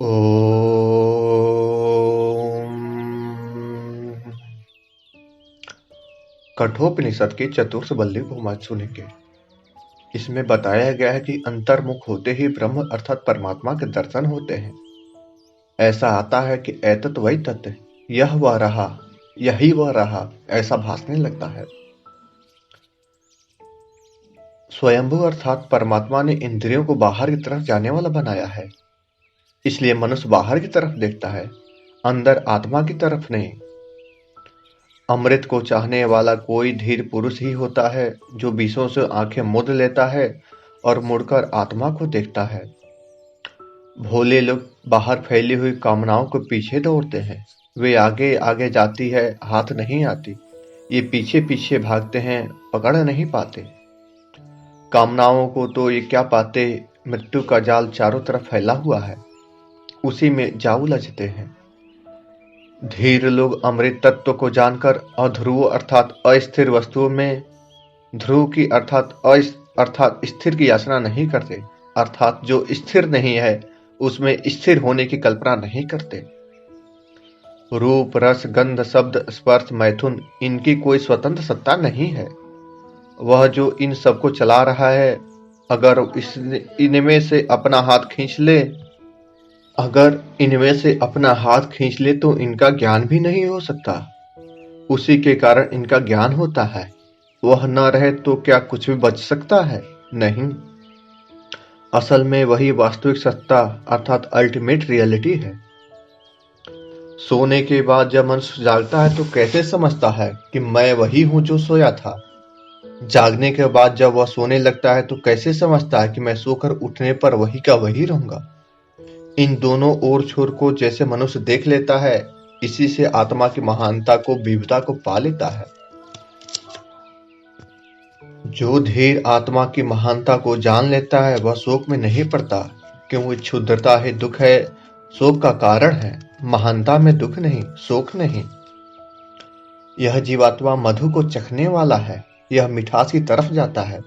ओम। कठोपनिषद की चतुर्थ बल्ली को मत सुनेंगे। इसमें बताया गया है कि अंतर्मुख होते ही ब्रह्म अर्थात परमात्मा के दर्शन होते हैं। ऐसा आता है कि एतत् वही तत्, यह वह रहा, यही वह रहा, ऐसा भासने लगता है। स्वयंभू अर्थात परमात्मा ने इंद्रियों को बाहर की तरफ जाने वाला बनाया है, इसलिए मनुष्य बाहर की तरफ देखता है, अंदर आत्मा की तरफ नहीं। अमृत को चाहने वाला कोई धीर पुरुष ही होता है जो विषयों से आंखें मूंद लेता है और मुड़कर आत्मा को देखता है। भोले लोग बाहर फैली हुई कामनाओं के पीछे दौड़ते हैं। वे आगे आगे जाती है, हाथ नहीं आती। ये पीछे पीछे भागते हैं, पकड़ नहीं पाते। कामनाओं को तो ये क्या पाते, मृत्यु का जाल चारों तरफ फैला हुआ है, उसी में जा उलझते हैं। धीर लोग अमृत तत्व को जानकर अध्रुव अर्थात अस्थिर वस्तुओं में ध्रुव की अर्थात स्थिर की याचना नहीं करते, अर्थात जो स्थिर नहीं है उसमें स्थिर होने की कल्पना नहीं करते। रूप, रस, गंध, शब्द, स्पर्श, मैथुन, इनकी कोई स्वतंत्र सत्ता नहीं है। वह जो इन सबको चला रहा है, अगर इनमें से अपना हाथ खींच ले तो इनका ज्ञान भी नहीं हो सकता। उसी के कारण इनका ज्ञान होता है। वह न रहे तो क्या कुछ भी बच सकता है? नहीं। असल में वही वास्तविक सत्ता अर्थात अल्टीमेट रियलिटी है। सोने के बाद जब मनुष्य जागता है तो कैसे समझता है कि मैं वही हूं जो सोया था? जागने के बाद जब वह सोने लगता है तो कैसे समझता है कि मैं सोकर उठने पर वही का वही रहूंगा? इन दोनों ओर छोर को जैसे मनुष्य देख लेता है, इसी से आत्मा की महानता को, विविधता को पा लेता है। जो धीर आत्मा की महानता को जान लेता है वह शोक में नहीं पड़ता, क्योंकि क्षुद्रता ही दुख है, शोक का कारण है। महानता में दुख नहीं, शोक नहीं। यह जीवात्मा मधु को चखने वाला है, यह मिठास की तरफ जाता है।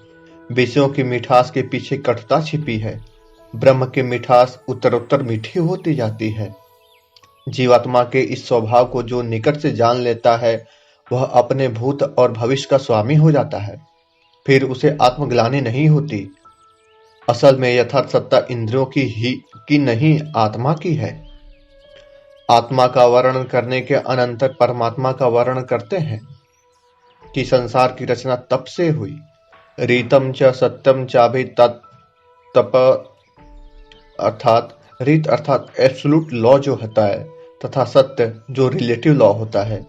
विषयों की मिठास के पीछे कटुता छिपी है। ब्रह्म की मिठास उत्तरोत्तर मीठी होती जाती है। जीवात्मा के इस स्वभाव को जो निकट से जान लेता है वह अपने भूत और भविष्य का स्वामी हो जाता है। फिर उसे आत्मग्लानि नहीं होती। असल में यथार्थ सत्ता इंद्रियों की नहीं, आत्मा की है। आत्मा का वर्णन करने के अनंतर परमात्मा का वर्णन करते हैं कि संसार की रचना तप से हुई। रीतम च सत्यम चाभि तप अर्थात रीत अर्थात एब्सोल्यूट लॉ जो होता है, तथा सत्य जो रिलेटिव लॉ होता है,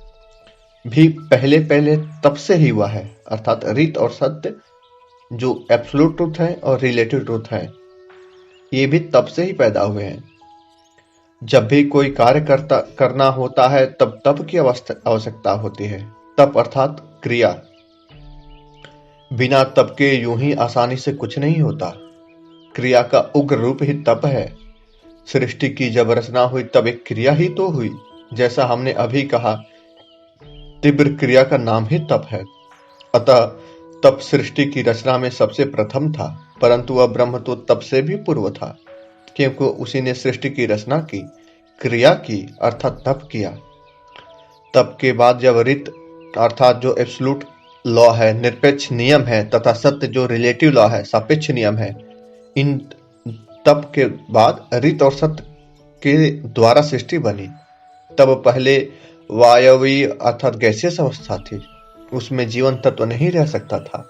भी पहले पहले तप से ही हुआ है। अर्थात रीत और सत्य जो एब्सोल्यूट ट्रूथ है और रिलेटिव ट्रूथ है, ये भी तप से ही पैदा हुए हैं। जब भी कोई कार्य करना होता है तब तप की आवश्यकता होती है। तप अर्थात क्रिया। बिना तप के यूं ही आसानी से कुछ नहीं होता। क्रिया का उग्र रूप ही तप है। सृष्टि की जब रचना हुई तब एक क्रिया ही तो हुई। जैसा हमने अभी कहा, तीव्र क्रिया का नाम ही तप है। अतः तप सृष्टि की रचना में सबसे प्रथम था, परंतु वह ब्रह्म तो तप से भी पूर्व था, क्योंकि उसी ने सृष्टि की रचना की, क्रिया की अर्थात तप किया। तप के बाद जब रीत अर्थात जो एब्सोल्यूट लॉ है, निरपेक्ष नियम है, तथा सत्य जो रिलेटिव लॉ है, सापेक्ष नियम है, इन तप के बाद रीत और सत्य के द्वारा सृष्टि बनी। तब पहले वायवीय अर्थात गैसियस अवस्था थी, उसमें जीवन तत्व नहीं रह सकता था।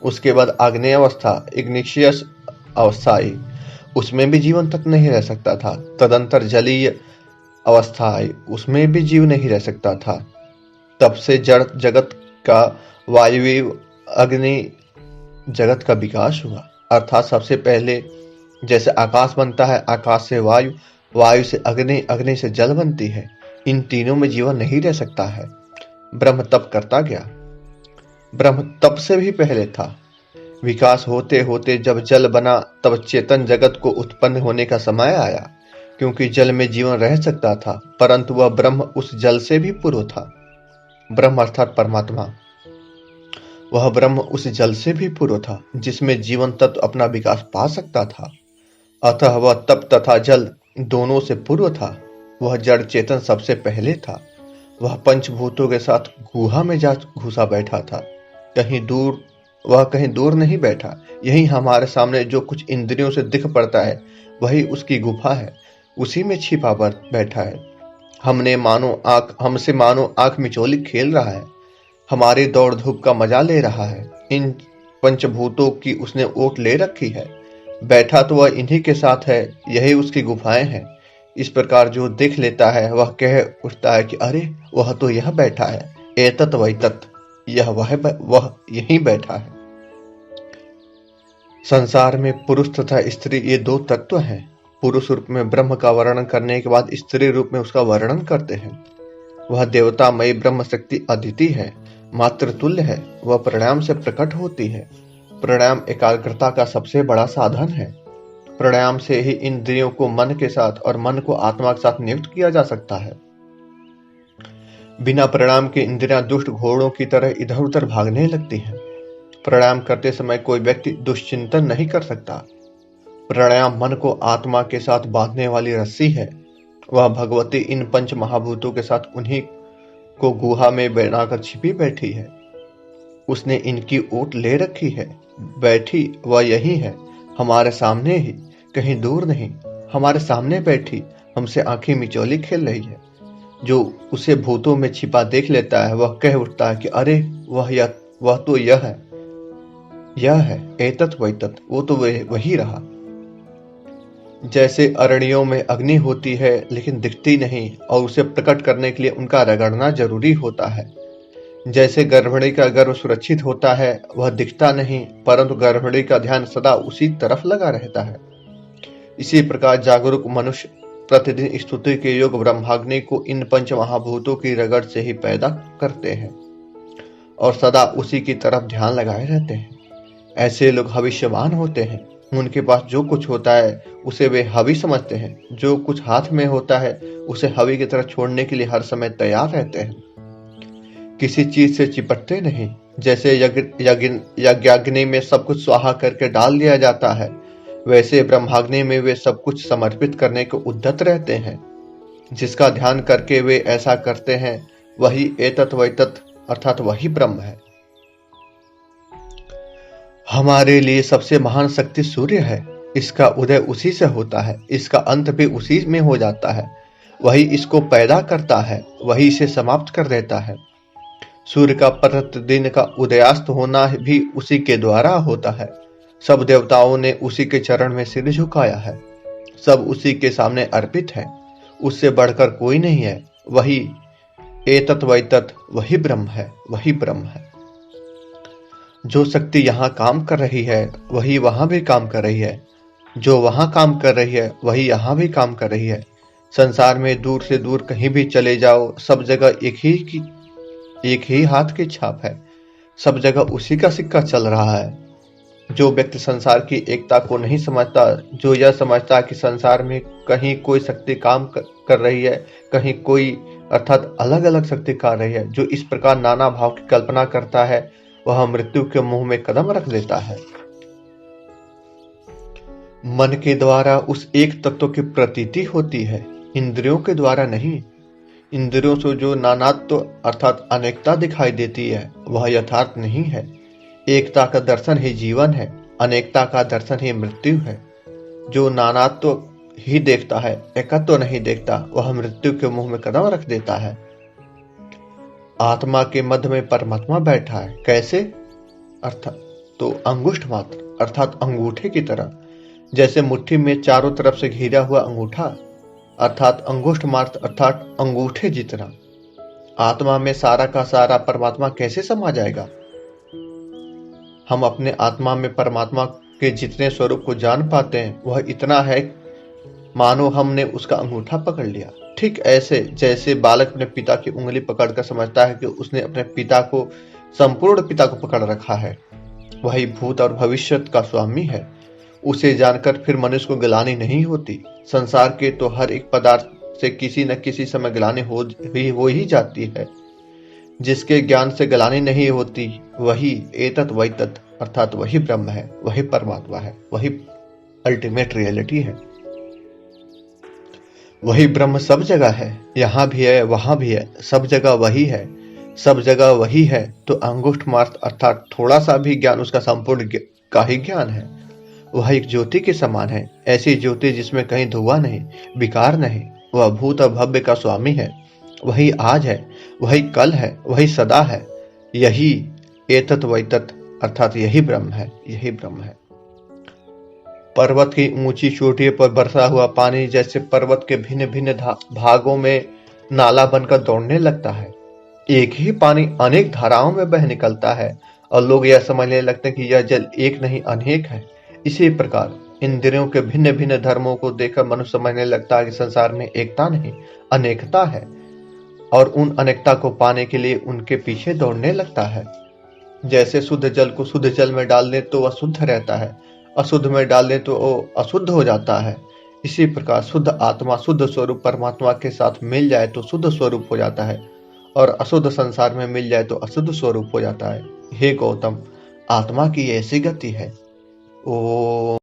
उसके बाद आग्नेय अवस्था, इग्निशियस अवस्था आई, उसमें भी जीवन तत्व नहीं रह सकता था। तदंतर जलीय अवस्था आई, उसमें भी जीव नहीं रह सकता था। तब से जड़ जगत का, वायवीय अग्नि जगत का विकास हुआ। अर्थात सबसे पहले जैसे आकाश बनता है, आकाश से वायु, वायु से अग्नि, अग्नि से जल बनती है। इन तीनों में जीवन नहीं रह सकता है। ब्रह्म तप करता गया। ब्रह्म तप से भी पहले था। विकास होते होते जब जल बना तब चेतन जगत को उत्पन्न होने का समय आया, क्योंकि जल में जीवन रह सकता था, परंतु वह ब्रह्म उस जल से भी पूर्व था। ब्रह्म अर्थात परमात्मा, वह ब्रह्म उस जल से भी पूर्व था जिसमें जीवन तत्व अपना विकास पा सकता था। अतः वह तप तथा जल दोनों से पूर्व था। वह जड़ चेतन सबसे पहले था। वह पंचभूतों के साथ गुहा में जा घुसा बैठा था। वह कहीं दूर नहीं बैठा। यही हमारे सामने जो कुछ इंद्रियों से दिख पड़ता है वही उसकी गुफा है। उसी में छिपा बैठा है। हमसे मानो आंख मिचौली खेल रहा है। हमारी दौड़ धूप का मजा ले रहा है। इन पंचभूतों की उसने ओट ले रखी है। बैठा तो वह इन्हीं के साथ है। यही उसकी गुफाएं हैं। इस प्रकार जो देख लेता है वह कह उठता है कि अरे वह तो यह बैठा है। एतत् वैतत्, यह वह यहीं बैठा है। संसार में पुरुष तथा स्त्री ये दो तत्व हैं। पुरुष रूप में ब्रह्म का वर्णन करने के बाद स्त्री रूप में उसका वर्णन करते हैं। वह देवतामयी ब्रह्म शक्ति अदिति है, मातृतुल्य है। वह प्राणायाम से प्रकट होती है। प्राणायाम एकाग्रता का सबसे बड़ा साधन है। प्राणायाम से ही इंद्रियों को मन के साथ और मन को आत्मा के साथ नियुक्त किया जा सकता है। बिना प्राणायाम के इंद्रियां दुष्ट घोड़ों की तरह इधर उधर भागने लगती हैं। प्राणायाम करते समय कोई व्यक्ति दुश्चिंतन नहीं कर सकता। प्राणायाम मन को आत्मा के साथ बांधने वाली रस्सी है। वह भगवती इन पंच महाभूतों के साथ उन्हीं को गुहा में बनाकर छिपी बैठी है। उसने इनकी ओट ले रखी है। बैठी वह यही है, हमारे सामने ही, कहीं दूर नहीं। हमारे सामने बैठी हमसे आंखें मिचौली खेल रही है। जो उसे भूतों में छिपा देख लेता है वह कह उठता है कि अरे वह तो यह है एतत् वैतत्, वो तो वही रहा। जैसे अरण्यों में अग्नि होती है लेकिन दिखती नहीं और उसे प्रकट करने के लिए उनका रगड़ना जरूरी होता है। जैसे गर्भिणी का गर्भ सुरक्षित होता है, वह दिखता नहीं परंतु गर्भिणी का ध्यान सदा उसी तरफ लगा रहता है। इसी प्रकार जागरूक मनुष्य प्रतिदिन स्तुति के योग ब्रह्माग्नि को इन पंच महाभूतों की रगड़ से ही पैदा करते हैं और सदा उसी की तरफ ध्यान लगाए रहते हैं। ऐसे लोग हविष्यवान होते हैं। उनके पास जो कुछ होता है उसे वे हवि समझते हैं। जो कुछ हाथ में होता है उसे हवि की तरह छोड़ने के लिए हर समय तैयार रहते हैं। किसी चीज से चिपटते नहीं। जैसे यज्ञाग्नि में सब कुछ स्वाहा करके डाल दिया जाता है, वैसे ब्रह्माग्नि में वे सब कुछ समर्पित करने को उद्यत रहते हैं। जिसका ध्यान करके वे ऐसा करते हैं वही एतत् वैतत् अर्थात वही ब्रह्म है। हमारे लिए सबसे महान शक्ति सूर्य है। इसका उदय उसी से होता है, इसका अंत भी उसी में हो जाता है। वही इसको पैदा करता है, वही इसे समाप्त कर देता है। सूर्य का प्रतिदिन का उदयास्त होना भी उसी के द्वारा होता है। सब देवताओं ने उसी के चरण में सिर झुकाया है। सब उसी के सामने अर्पित है। उससे बढ़कर कोई नहीं है। वही एतत् वैतत्, वही ब्रह्म है, वही ब्रह्म है। जो शक्ति यहाँ काम कर रही है वही वहां भी काम कर रही है। जो वहां काम कर रही है वही यहाँ भी काम कर रही है। संसार में दूर से दूर कहीं भी चले जाओ, सब जगह एक ही हाथ की छाप है। सब जगह उसी का सिक्का चल रहा है। जो व्यक्ति संसार की एकता को नहीं समझता, जो यह समझता कि संसार में कहीं कोई शक्ति काम कर रही है, कहीं कोई अर्थात अलग अलग शक्ति कर रही है, जो इस प्रकार नाना भाव की कल्पना करता है वह मृत्यु के मुंह में कदम रख देता है। मन के द्वारा उस एक तत्व की प्रतीति होती है, इंद्रियों के द्वारा नहीं। इंद्रियों से जो नानात्व अर्थात अनेकता दिखाई देती है वह यथार्थ नहीं है। एकता का दर्शन ही जीवन है, अनेकता का दर्शन ही मृत्यु है। जो नानात्व ही देखता है, एकत्व नहीं देखता, वह मृत्यु के मुंह में कदम रख देता है। आत्मा के मध्य में परमात्मा बैठा है। कैसे? अर्थात तो अंगुष्ठ मात्र अर्थात अंगूठे की तरह। जैसे मुट्ठी में चारों तरफ से घिरा हुआ अंगूठा अर्थात अंगुष्ठ मात्र अर्थात अंगूठे जितना। आत्मा में सारा का सारा परमात्मा कैसे समा जाएगा? हम अपने आत्मा में परमात्मा के जितने स्वरूप को जान पाते हैं वह इतना है मानो हमने उसका अंगूठा पकड़ लिया। ठीक ऐसे जैसे बालक अपने पिता की उंगली पकड़कर समझता है कि उसने अपने पिता को, संपूर्ण पिता को पकड़ रखा है, वही भूत और भविष्य का स्वामी है। उसे जानकर फिर मनुष्य को गिलानी नहीं होती। संसार के तो हर एक पदार्थ से किसी न किसी समय गिलानी हो ही जाती है। जिसके ज्ञान से गलानी नहीं होती वही एतत् वैतत् अर्थात वही ब्रह्म है, वही परमात्मा है, वही अल्टीमेट रियलिटी है। वही ब्रह्म सब जगह है, यहाँ भी है वहां भी है, सब जगह वही है। सब जगह वही है तो अंगुष्ठ मात्र अर्थात थोड़ा सा भी ज्ञान उसका संपूर्ण का ही ज्ञान है। वह एक ज्योति के समान है, ऐसी ज्योति जिसमें कहीं धुआं नहीं, विकार नहीं। वह भूत और भव्य का स्वामी है। वही आज है, वही कल है, वही सदा है। यही एतत् वैतत् अर्थात यही ब्रह्म है, यही ब्रह्म है। पर्वत की ऊंची चोटियों पर बरसा हुआ पानी जैसे पर्वत के भिन्न भिन्न भागों में नाला बनकर दौड़ने लगता है। एक ही पानी अनेक धाराओं में बह निकलता है और लोग यह समझने लगते हैं कि यह जल एक नहीं अनेक है। इसी प्रकार इंद्रियों के भिन्न भिन्न धर्मों को देखकर मनुष्य समझने लगता है कि संसार में एकता नहीं अनेकता है, और उन अनेकता को पाने के लिए उनके पीछे दौड़ने लगता है। जैसे शुद्ध जल को शुद्ध जल में डाल दे तो वह शुद्ध रहता है, अशुद्ध में डाल दे तो वो अशुद्ध हो जाता है। इसी प्रकार शुद्ध आत्मा शुद्ध स्वरूप परमात्मा के साथ मिल जाए तो शुद्ध स्वरूप हो जाता है, और अशुद्ध संसार में मिल जाए तो अशुद्ध स्वरूप हो जाता है। हे गौतम, आत्मा की ऐसी गति है। ओ